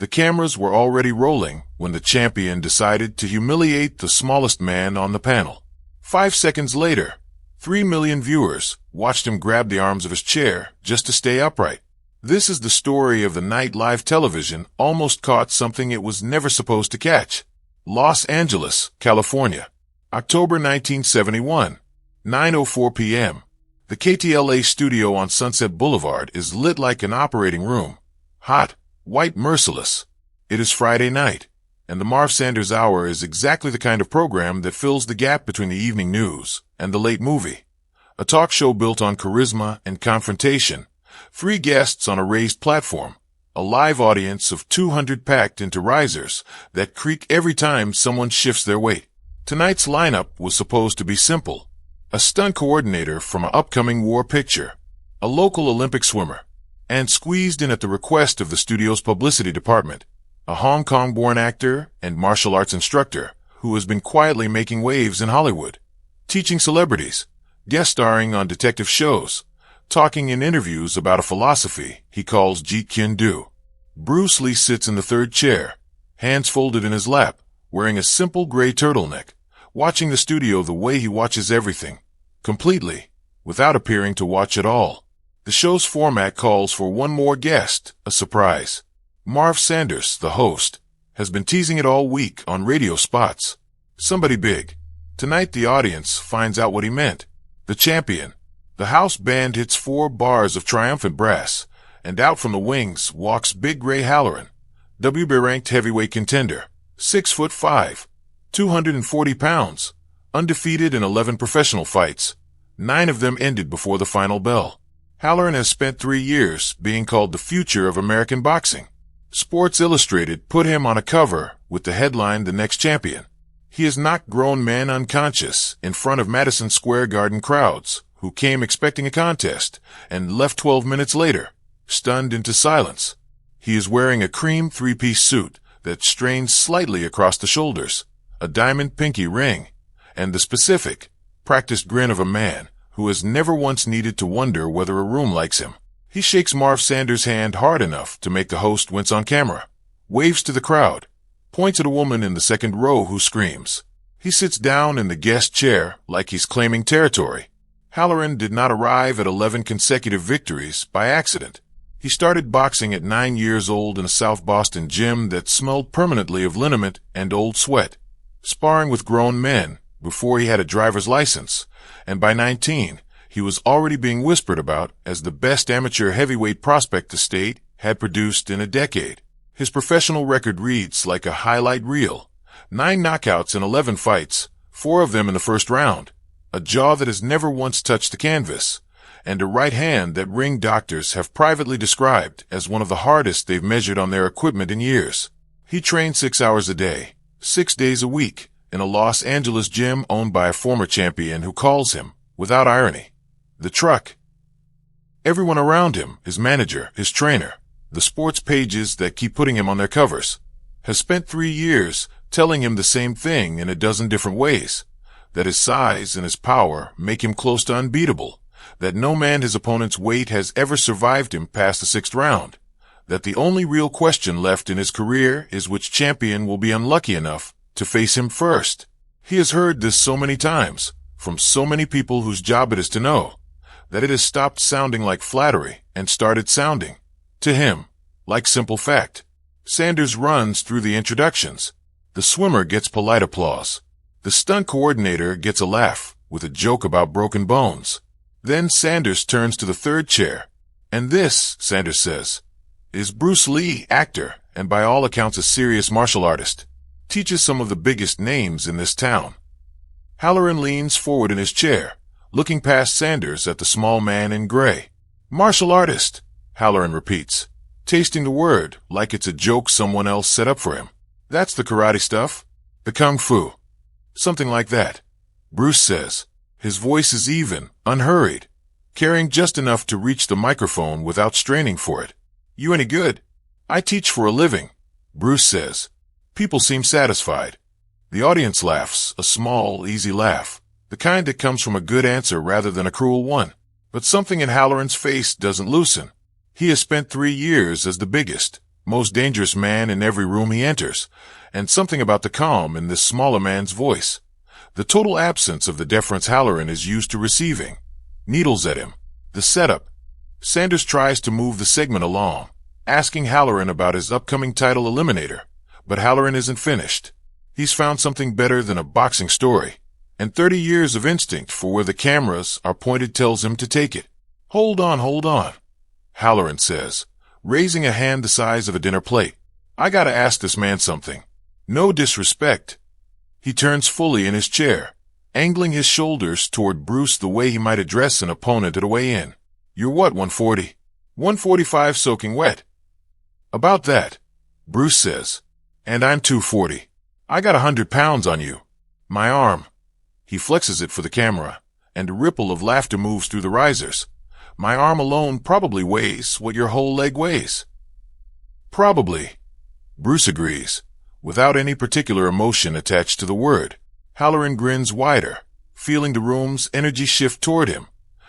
The cameras were already rolling when the champion decided to humiliate the smallest man on the panel. 5 seconds later, 3 million viewers watched him grab the arms of his chair just to stay upright. This is the story of the night live television almost caught something it was never supposed to catch. Los Angeles, California, October 1971, 9:04 p.m. The KTLA studio on Sunset Boulevard is lit like an operating room. Hot, white, merciless. It is Friday night, and the Marv Sanders Hour is exactly the kind of program that fills the gap between the evening news and the late movie. A talk show built on charisma and confrontation, 3 guests on a raised platform, a live audience of 200 packed into risers that creak every time someone shifts their weight. Tonight's lineup was supposed to be simple. A stunt coordinator from an upcoming war picture, a local Olympic swimmer, and squeezed in at the request of the studio's publicity department, a Hong Kong-born actor and martial arts instructor who has been quietly making waves in Hollywood, teaching celebrities, guest starring on detective shows, talking in interviews about a philosophy he calls Jeet Kune Do. Bruce Lee sits in the third chair, hands folded in his lap, wearing a simple gray turtleneck, watching the studio the way he watches everything, completely, without appearing to watch at all. The show's format calls for one more guest, a surprise. Marv Sanders, the host, has been teasing it all week on radio spots. Somebody big. Tonight the audience finds out what he meant. The champion. The house band hits 4 bars of triumphant brass, and out from the wings walks Big Ray Halloran, WBA-ranked heavyweight contender, 6'5", 240 pounds, undefeated in 11 professional fights. 9 of them ended before the final bell. Halloran has spent 3 years being called the future of American boxing. Sports Illustrated put him on a cover with the headline, "The Next Champion." He has knocked grown men unconscious in front of Madison Square Garden crowds who came expecting a contest and left 12 minutes later, stunned into silence. He is wearing a cream 3-piece suit that strains slightly across the shoulders, a diamond pinky ring, and the specific, practiced grin of a man who has never once needed to wonder whether a room likes him. He shakes Marv Sanders' hand hard enough to make the host wince on camera, waves to the crowd, points at a woman in the second row who screams. He sits down in the guest chair like he's claiming territory. Halloran did not arrive at 11 consecutive victories by accident. He started boxing at 9 years old in a South Boston gym that smelled permanently of liniment and old sweat, sparring with grown men before he had a driver's license, and by 19, he was already being whispered about as the best amateur heavyweight prospect the state had produced in a decade. His professional record reads like a highlight reel. 9 knockouts in 11 fights, 4 of them in the first round, a jaw that has never once touched the canvas, and a right hand that ring doctors have privately described as one of the hardest they've measured on their equipment in years. He trained 6 hours a day, 6 days a week, in a Los Angeles gym owned by a former champion who calls him, without irony, the Truck. Everyone around him, his manager, his trainer, the sports pages that keep putting him on their covers, has spent 3 years telling him the same thing in a dozen different ways, that his size and his power make him close to unbeatable, that no man his opponent's weight has ever survived him past the 6th round, that the only real question left in his career is which champion will be unlucky enough to face him first. He has heard this so many times, from so many people whose job it is to know, that it has stopped sounding like flattery and started sounding, to him, like simple fact. Sanders runs through the introductions. The swimmer gets polite applause. The stunt coordinator gets a laugh with a joke about broken bones. Then Sanders turns to the third chair. And this, Sanders says, is Bruce Lee, actor, and by all accounts a serious martial artist. Teaches some of the biggest names in this town. Halloran leans forward in his chair, looking past Sanders at the small man in gray. Martial artist, Halloran repeats, tasting the word like it's a joke someone else set up for him. That's the karate stuff. The kung fu. Something like that. Bruce says. His voice is even, unhurried, carrying just enough to reach the microphone without straining for it. You any good? I teach for a living, Bruce says. People seem satisfied. The audience laughs, a small, easy laugh, the kind that comes from a good answer rather than a cruel one. But something in Halloran's face doesn't loosen. He has spent 3 years as the biggest, most dangerous man in every room he enters, and something about the calm in this smaller man's voice. The total absence of the deference Halloran is used to receiving. Needles at him. The setup. Sanders tries to move the segment along, asking Halloran about his upcoming title eliminator, but Halloran isn't finished. He's found something better than a boxing story, and 30 years of instinct for where the cameras are pointed tells him to take it. Hold on, Halloran says, raising a hand the size of a dinner plate. I gotta ask this man something. No disrespect. He turns fully in his chair, angling his shoulders toward Bruce the way he might address an opponent at a weigh-in. You're what, 140? 145 soaking wet. About that, Bruce says. And I'm 240. I got 100 pounds on you. My arm. He flexes it for the camera, and a ripple of laughter moves through the risers. My arm alone probably weighs what your whole leg weighs. Probably. Bruce agrees, without any particular emotion attached to the word. Halloran grins wider, feeling the room's energy shift toward him,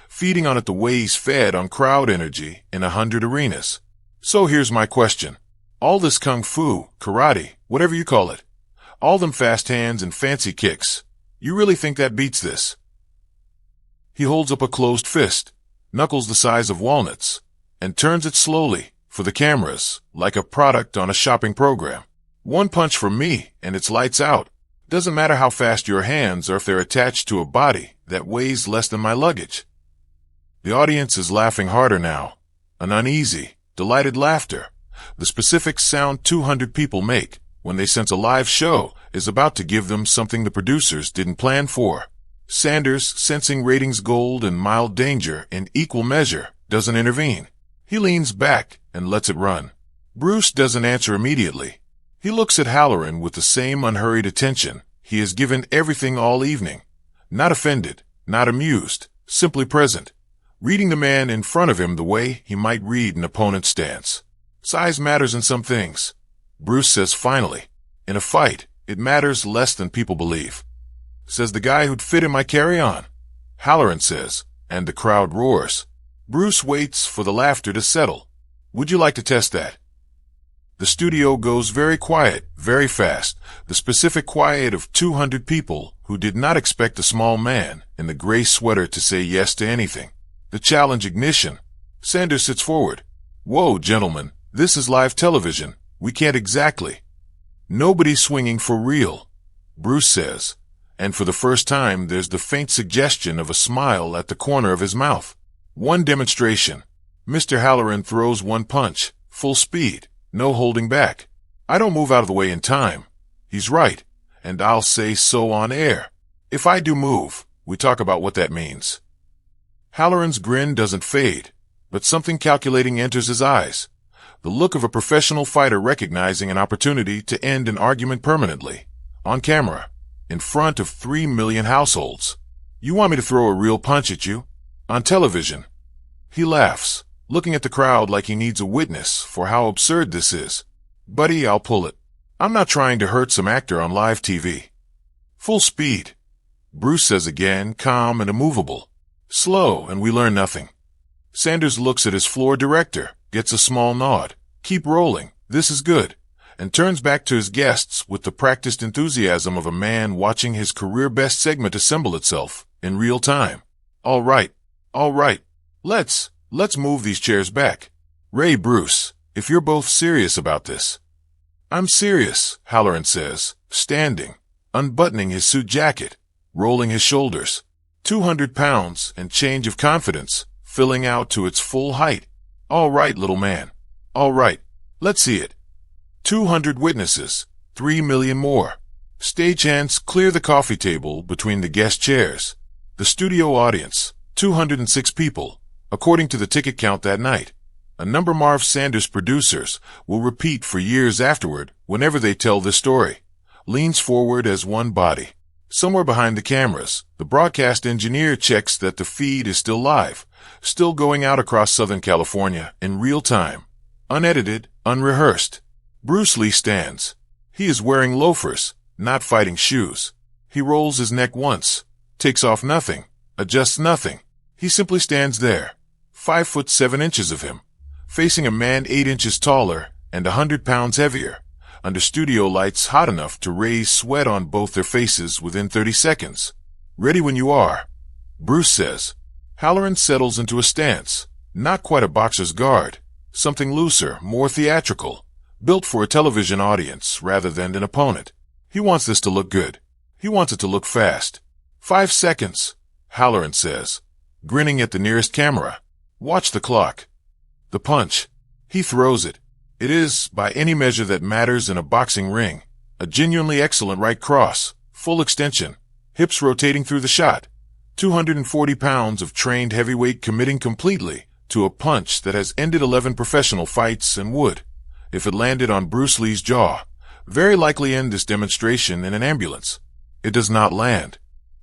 feeding on it the way he's fed on crowd energy in 100 arenas. So here's my question. All this kung fu, karate, whatever you call it, all them fast hands and fancy kicks, you really think that beats this? He holds up a closed fist, knuckles the size of walnuts, and turns it slowly, for the cameras, like a product on a shopping program. One punch from me, and it's lights out. Doesn't matter how fast your hands or if they're attached to a body that weighs less than my luggage. The audience is laughing harder now, an uneasy, delighted laughter, the specific sound 200 people make when they sense a live show is about to give them something the producers didn't plan for. Sanders, sensing ratings gold and mild danger in equal measure, doesn't intervene. He leans back and lets it run. Bruce doesn't answer immediately. He looks at Halloran with the same unhurried attention he has given everything all evening. Not offended, not amused, simply present, reading the man in front of him the way he might read an opponent's stance. Size matters in some things, Bruce says finally. In a fight, it matters less than people believe. Says the guy who'd fit in my carry-on. Halloran says, and the crowd roars. Bruce waits for the laughter to settle. Would you like to test that? The studio goes very quiet, very fast, the specific quiet of 200 people who did not expect a small man in the gray sweater to say yes to anything. The challenge ignition. Sanders sits forward. Whoa, gentlemen, this is live television. We can't exactly. Nobody's swinging for real, Bruce says, and for the first time there's the faint suggestion of a smile at the corner of his mouth. One demonstration. Mr. Halloran throws one punch, full speed, no holding back. I don't move out of the way in time. He's right, and I'll say so on air. If I do move, we talk about what that means. Halloran's grin doesn't fade, but something calculating enters his eyes. The look of a professional fighter recognizing an opportunity to end an argument permanently. On camera. In front of 3 million households. You want me to throw a real punch at you? On television. He laughs, looking at the crowd like he needs a witness for how absurd this is. Buddy, I'll pull it. I'm not trying to hurt some actor on live TV. Full speed. Bruce says again, calm and immovable. Slow, and we learn nothing. Sanders looks at his floor director, gets a small nod. Keep rolling, this is good. And turns back to his guests with the practiced enthusiasm of a man watching his career-best segment assemble itself in real time. All right. Let's move these chairs back. Ray, Bruce, if you're both serious about this. I'm serious, Halloran says, standing, unbuttoning his suit jacket, rolling his shoulders. 200 pounds and change of confidence, filling out to its full height. All right, little man. All right. Let's see it. 200 witnesses, 3 million more. Stagehands clear the coffee table between the guest chairs. The studio audience, 206 people, according to the ticket count that night. A number Marv Sanders producers will repeat for years afterward whenever they tell this story. Leans forward as one body. Somewhere behind the cameras, the broadcast engineer checks that the feed is still live, still going out across Southern California in real time. Unedited, unrehearsed. Bruce Lee stands. He is wearing loafers, not fighting shoes. He rolls his neck once, takes off nothing, adjusts nothing. He simply stands there, 5 foot 7 inches of him, facing a man 8 inches taller and 100 pounds heavier, under studio lights hot enough to raise sweat on both their faces within 30 seconds. "Ready when you are," Bruce says. Halloran settles into a stance, not quite a boxer's guard, something looser, more theatrical, built for a television audience rather than an opponent. He wants this to look good. He wants it to look fast. 5 seconds, Halloran says, grinning at the nearest camera. Watch the clock. The punch. He throws it. It is, by any measure that matters in a boxing ring, a genuinely excellent right cross, full extension, hips rotating through the shot. 240 pounds of trained heavyweight committing completely to a punch that has ended 11 professional fights and would, if it landed on Bruce Lee's jaw, very likely end this demonstration in an ambulance. It does not land.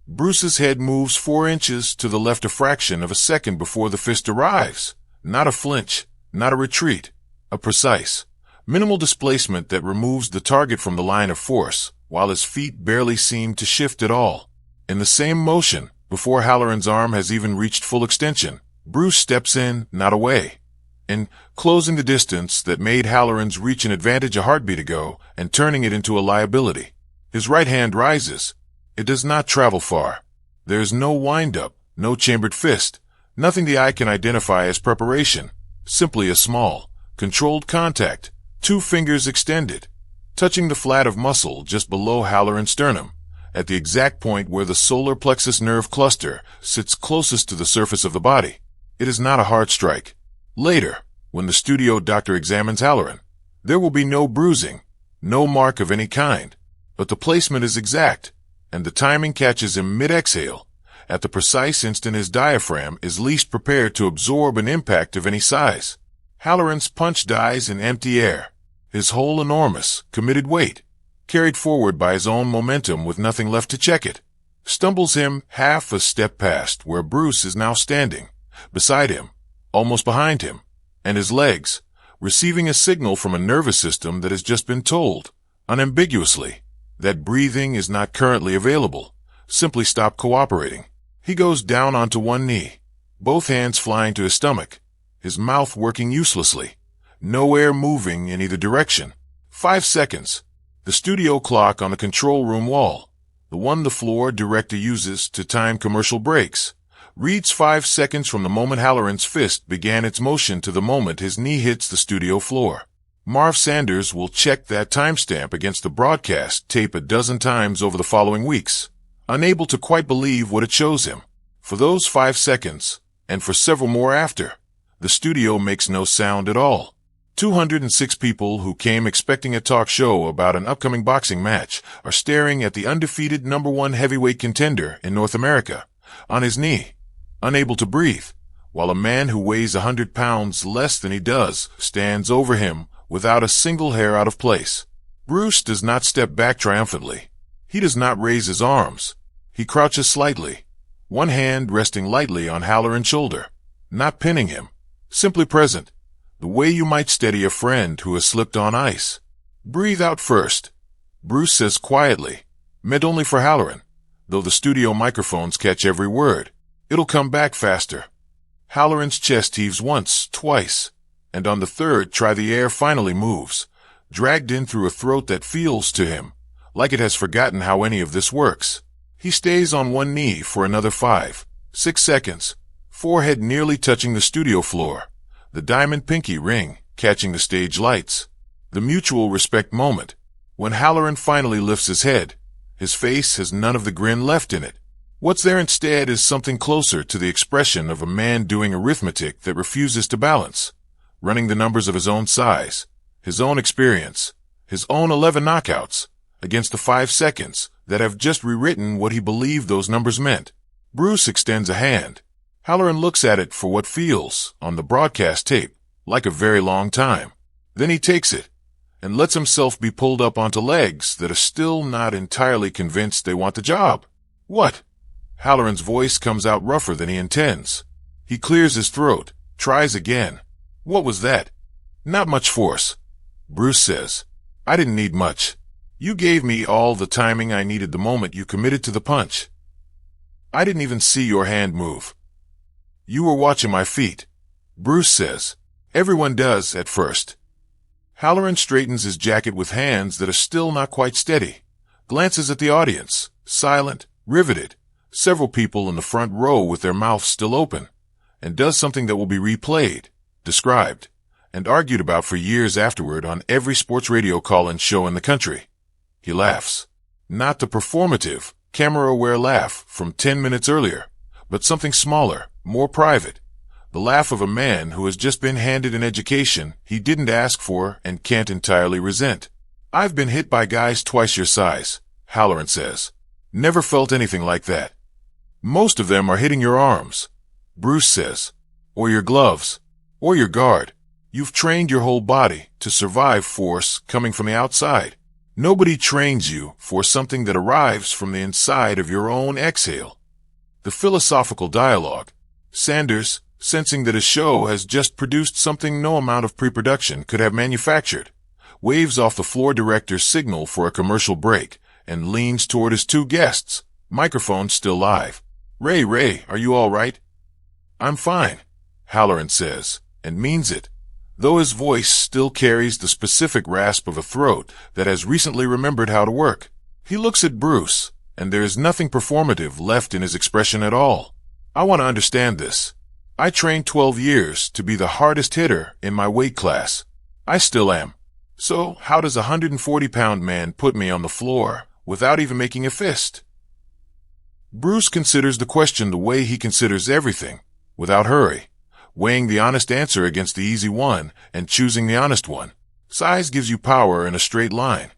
Bruce's head moves 4 inches to the left a fraction of a second before the fist arrives. Not a flinch, not a retreat, a precise, minimal displacement that removes the target from the line of force, while his feet barely seem to shift at all. In the same motion, before Halloran's arm has even reached full extension, Bruce steps in, not away, in closing the distance that made Halloran's reach an advantage a heartbeat ago and turning it into a liability. His right hand rises. It does not travel far. There is no wind-up, no chambered fist, nothing the eye can identify as preparation, simply a small, controlled contact, 2 fingers extended, touching the flat of muscle just below Halloran's sternum, at the exact point where the solar plexus nerve cluster sits closest to the surface of the body. It is not a hard strike. Later, when the studio doctor examines Halloran, there will be no bruising, no mark of any kind, but the placement is exact, and the timing catches him mid-exhale, at the precise instant his diaphragm is least prepared to absorb an impact of any size. Halloran's punch dies in empty air, his whole enormous, committed weight, carried forward by his own momentum with nothing left to check it, stumbles him half a step past where Bruce is now standing, beside him, almost behind him, and his legs, receiving a signal from a nervous system that has just been told, unambiguously, that breathing is not currently available. Simply stop cooperating. He goes down onto one knee, both hands flying to his stomach, his mouth working uselessly, no air moving in either direction. 5 seconds. The studio clock on the control room wall, the one the floor director uses to time commercial breaks, reads 5 seconds from the moment Halloran's fist began its motion to the moment his knee hits the studio floor. Marv Sanders will check that timestamp against the broadcast tape a dozen times over the following weeks, unable to quite believe what it shows him. For those 5 seconds, and for several more after, the studio makes no sound at all. 206 people who came expecting a talk show about an upcoming boxing match are staring at the undefeated #1 heavyweight contender in North America, on his knee, unable to breathe, while a man who weighs 100 pounds less than he does stands over him without a single hair out of place. Bruce does not step back triumphantly. He does not raise his arms. He crouches slightly, one hand resting lightly on Halloran's shoulder, not pinning him, simply present, the way you might steady a friend who has slipped on ice. "Breathe out first," Bruce says quietly, meant only for Halloran, though the studio microphones catch every word. "It'll come back faster." Halloran's chest heaves once, twice, and on the third try the air finally moves, dragged in through a throat that feels to him like it has forgotten how any of this works. He stays on one knee for another 5, 6 seconds, forehead nearly touching the studio floor, the diamond pinky ring catching the stage lights. The mutual respect moment, when Halloran finally lifts his head, his face has none of the grin left in it. What's there instead is something closer to the expression of a man doing arithmetic that refuses to balance, running the numbers of his own size, his own experience, his own 11 knockouts, against the 5 seconds that have just rewritten what he believed those numbers meant. Bruce extends a hand. Halloran looks at it for what feels, on the broadcast tape, like a very long time. Then he takes it, and lets himself be pulled up onto legs that are still not entirely convinced they want the job. "What?" Halloran's voice comes out rougher than he intends. He clears his throat, tries again. "What was that?" "Not much force," Bruce says. "I didn't need much. You gave me all the timing I needed the moment you committed to the punch. I didn't even see your hand move. You were watching my feet," Bruce says. "Everyone does at first." Halloran straightens his jacket with hands that are still not quite steady, glances at the audience, silent, riveted, several people in the front row with their mouths still open, and does something that will be replayed, described, and argued about for years afterward on every sports radio call-in show in the country. He laughs. Not the performative, camera-aware laugh from 10 minutes earlier, but something smaller, more private. The laugh of a man who has just been handed an education he didn't ask for and can't entirely resent. I've been hit by guys twice your size, Halloran says. Never felt anything like that. Most of them are hitting your arms, Bruce says, or your gloves, or your guard. You've trained your whole body to survive force coming from the outside. Nobody trains you for something that arrives from the inside of your own exhale. The philosophical dialogue. Sanders, sensing that his show has just produced something no amount of pre-production could have manufactured, waves off the floor director's signal for a commercial break and leans toward his two guests, microphone still live. Ray, are you all right? I'm fine, Halloran says, and means it, though his voice still carries the specific rasp of a throat that has recently remembered how to work. He looks at Bruce, and there is nothing performative left in his expression at all. I want to understand this. I trained 12 years to be the hardest hitter in my weight class. I still am. So how does a 140-pound man put me on the floor without even making a fist? Bruce considers the question the way he considers everything, without hurry, weighing the honest answer against the easy one and choosing the honest one. Size gives you power in a straight line.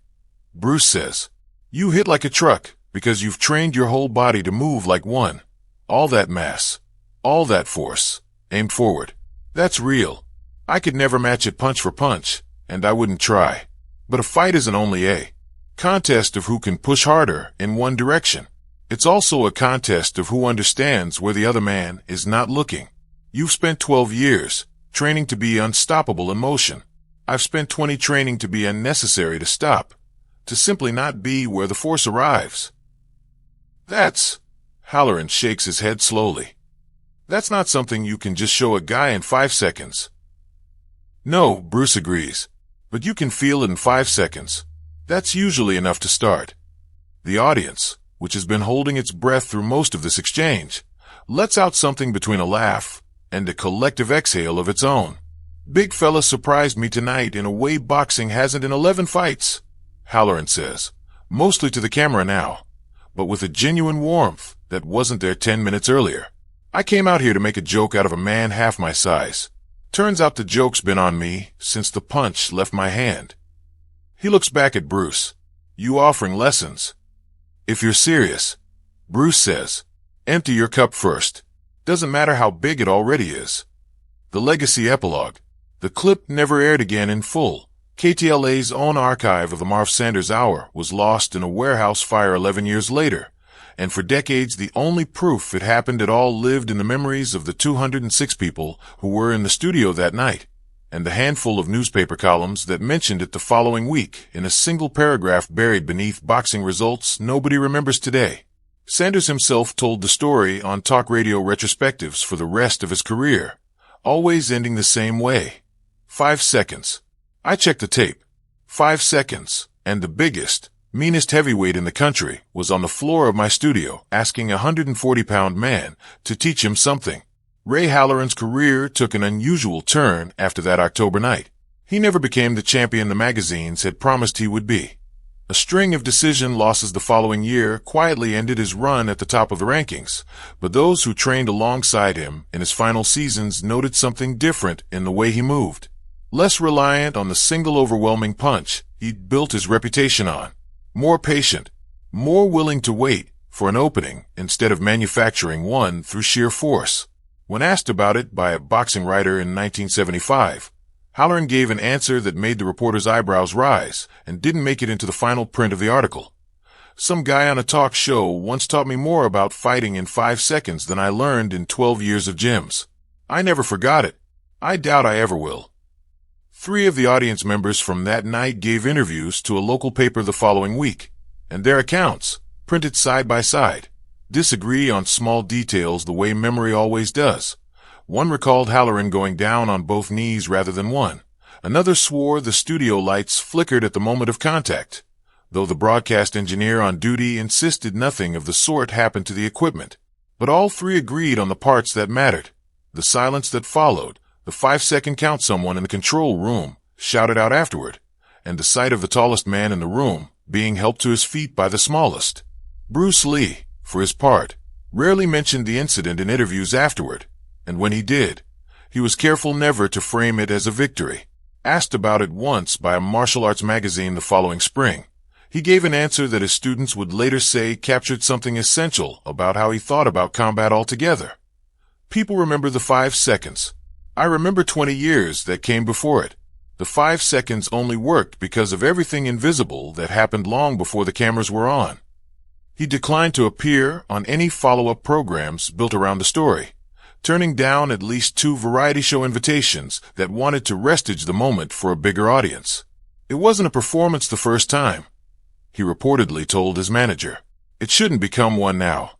Bruce says, you hit like a truck because you've trained your whole body to move like one. All that mass, all that force, aimed forward. That's real. I could never match it punch for punch, and I wouldn't try. But a fight isn't only a contest of who can push harder in one direction. It's also a contest of who understands where the other man is not looking. You've spent 12 years training to be unstoppable in motion. I've spent 20 training to be unnecessary to stop, to simply not be where the force arrives. Halloran shakes his head slowly. That's not something you can just show a guy in 5 seconds. No, Bruce agrees, but you can feel it in 5 seconds. That's usually enough to start. The audience, which has been holding its breath through most of this exchange, lets out something between a laugh and a collective exhale of its own. Big fella surprised me tonight in a way boxing hasn't in 11 fights, Halloran says, mostly to the camera now, but with a genuine warmth that wasn't there 10 minutes earlier. I came out here to make a joke out of a man half my size. Turns out the joke's been on me since the punch left my hand. He looks back at Bruce. You offering lessons? If you're serious, Bruce says, empty your cup first. Doesn't matter how big it already is. The legacy epilogue. The clip never aired again in full. KTLA's own archive of the Marv Sanders Hour was lost in a warehouse fire 11 years later, and for decades the only proof it happened at all lived in the memories of the 206 people who were in the studio that night, and the handful of newspaper columns that mentioned it the following week in a single paragraph buried beneath boxing results nobody remembers today. Sanders himself told the story on talk radio retrospectives for the rest of his career, always ending the same way. 5 seconds. I checked the tape. 5 seconds, and the biggest, meanest heavyweight in the country was on the floor of my studio asking a 140-pound man to teach him something. Ray Halloran's career took an unusual turn after that October night. He never became the champion the magazines had promised he would be. A string of decision losses the following year quietly ended his run at the top of the rankings, but those who trained alongside him in his final seasons noted something different in the way he moved. Less reliant on the single overwhelming punch he'd built his reputation on. More patient, more willing to wait for an opening instead of manufacturing one through sheer force. When asked about it by a boxing writer in 1975, Halloran gave an answer that made the reporter's eyebrows rise and didn't make it into the final print of the article. Some guy on a talk show once taught me more about fighting in 5 seconds than I learned in 12 years of gyms. I never forgot it. I doubt I ever will. 3 of the audience members from that night gave interviews to a local paper the following week, and their accounts, printed side by side, disagree on small details the way memory always does. One recalled Halloran going down on both knees rather than one. Another swore the studio lights flickered at the moment of contact, though the broadcast engineer on duty insisted nothing of the sort happened to the equipment. But all three agreed on the parts that mattered. The silence that followed, the 5-second count someone in the control room shouted out afterward, and the sight of the tallest man in the room being helped to his feet by the smallest. Bruce Lee, for his part, rarely mentioned the incident in interviews afterward, and when he did, he was careful never to frame it as a victory. Asked about it once by a martial arts magazine the following spring, he gave an answer that his students would later say captured something essential about how he thought about combat altogether. People remember the 5 seconds. I remember 20 years that came before it. The 5 seconds only worked because of everything invisible that happened long before the cameras were on. He declined to appear on any follow-up programs built around the story, turning down at least 2 variety show invitations that wanted to restage the moment for a bigger audience. It wasn't a performance the first time, he reportedly told his manager. It shouldn't become one now.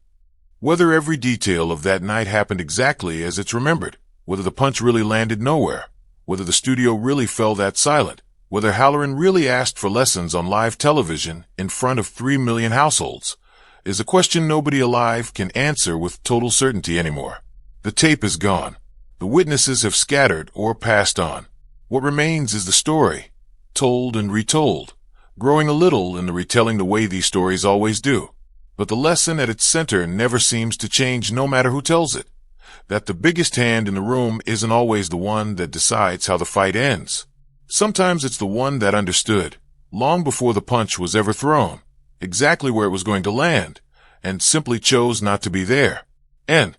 Whether every detail of that night happened exactly as it's remembered, whether the punch really landed nowhere, whether the studio really fell that silent, whether Halloran really asked for lessons on live television in front of 3 million households, is a question nobody alive can answer with total certainty anymore. The tape is gone. The witnesses have scattered or passed on. What remains is the story, told and retold, growing a little in the retelling the way these stories always do. But the lesson at its center never seems to change no matter who tells it. That the biggest hand in the room isn't always the one that decides how the fight ends. Sometimes it's the one that understood, long before the punch was ever thrown, exactly where it was going to land, and simply chose not to be there. And